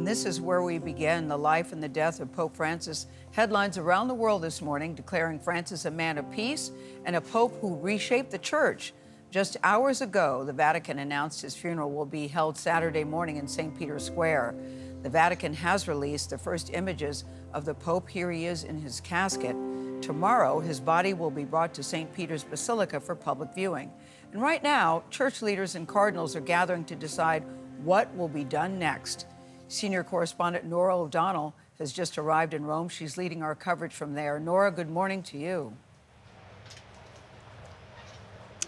And this is where we begin the life and the death of Pope Francis. Headlines around the world this morning declaring Francis a man of peace and a pope who reshaped the church. Just hours ago, the Vatican announced his funeral will be held Saturday morning in St. Peter's Square. The Vatican has released the first images of the Pope. Here he is in his casket. Tomorrow, his body will be brought to St. Peter's Basilica for public viewing. And right now, church leaders and cardinals are gathering to decide what will be done next. Senior correspondent Nora O'Donnell has just arrived in Rome. She's leading our coverage from there. Nora, good morning to you.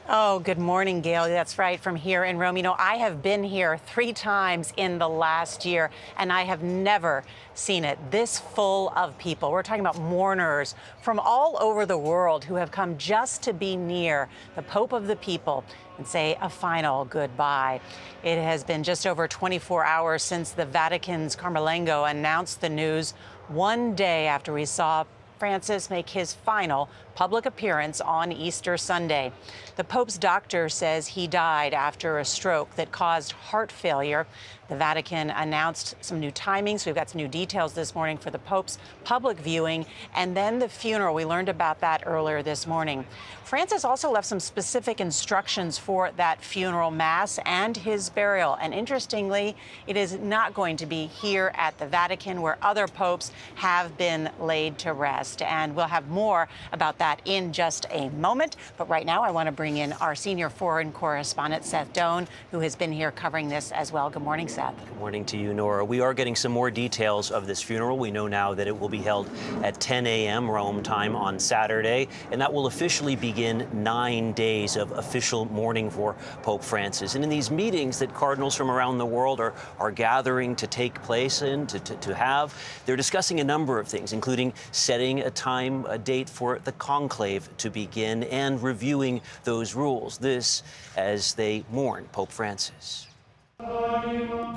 Oh, good morning, Gayle. That's right, from here in Rome. You know, I have been here 3 times in the last year, and I have never seen it this full of people. We're talking about mourners from all over the world who have come just to be near the Pope of the people and say a final goodbye. It has been just over 24 hours since the Vatican's Camerlengo announced the news, one day after we saw Francis make his final public appearance on Easter Sunday. The Pope's doctor says he died after a stroke that caused heart failure. The Vatican announced some new timings. We've got some new details this morning for the Pope's public viewing and then the funeral. We learned about that earlier this morning. Francis also left some specific instructions for that funeral mass and his burial. And interestingly, it is not going to be here at the Vatican where other popes have been laid to rest. And we'll have more about that in just a moment. But right now, I want to bring in our senior foreign correspondent, Seth Doan, who has been here covering this as well. Good morning, Seth. Good morning to you, Nora. We are getting some more details of this funeral. We know now that it will be held at 10 a.m. Rome time on Saturday, and that will officially begin 9 days of official mourning for Pope Francis. And in these meetings that cardinals from around the world are gathering to take place in, to have, they're discussing a number of things, including setting a date for the conclave to begin and reviewing those rules. This as they mourn Pope Francis.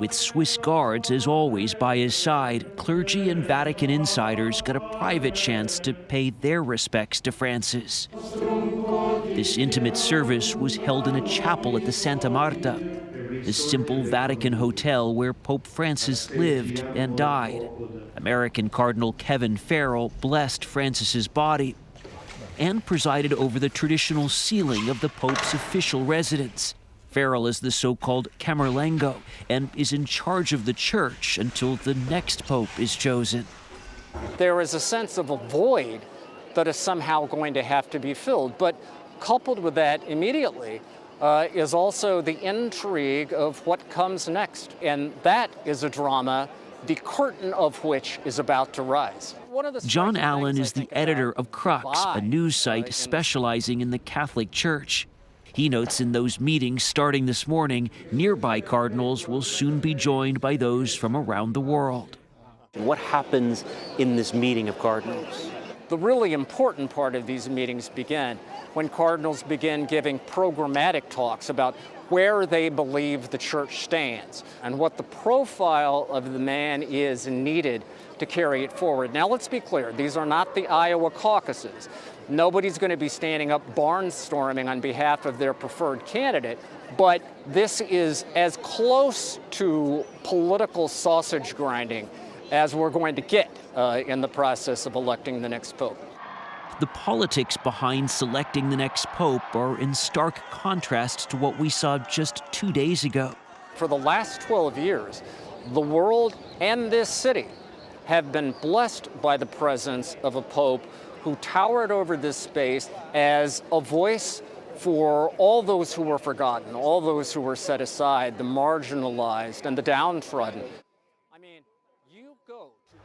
With Swiss guards, as always, by his side, clergy and Vatican insiders got a private chance to pay their respects to Francis. This intimate service was held in a chapel at the Santa Marta, the simple Vatican hotel where Pope Francis lived and died. American Cardinal Kevin Farrell blessed Francis's body and presided over the traditional sealing of the Pope's official residence. Farrell is the so-called Camerlengo and is in charge of the church until the next pope is chosen. There is a sense of a void that is somehow going to have to be filled. But coupled with that immediately is also the intrigue of what comes next. And that is a drama, the curtain of which is about to rise. John Allen is the editor of Crux, a news site specializing in the Catholic Church. He notes in those meetings starting this morning, nearby cardinals will soon be joined by those from around the world. What happens in this meeting of cardinals? The really important part of these meetings begin when cardinals begin giving programmatic talks about where they believe the church stands and what the profile of the man is needed to carry it forward. Now, let's be clear. These are not the Iowa caucuses. Nobody's going to be standing up barnstorming on behalf of their preferred candidate, but this is as close to political sausage grinding as we're going to get in the process of electing the next pope. The politics behind selecting the next pope are in stark contrast to what we saw just 2 days ago. For the last 12 years, the world and this city have been blessed by the presence of a pope who towered over this space as a voice for all those who were forgotten, all those who were set aside, the marginalized and the downtrodden. I mean, you go to...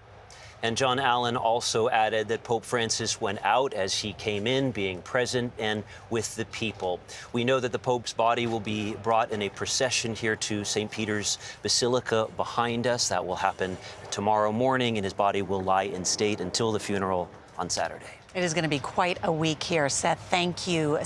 And John Allen also added that Pope Francis went out as he came in, being present and with the people. We know that the Pope's body will be brought in a procession here to St. Peter's Basilica behind us. That will happen tomorrow morning, and his body will lie in state until the funeral on Saturday. It is going to be quite a week here. Seth, thank you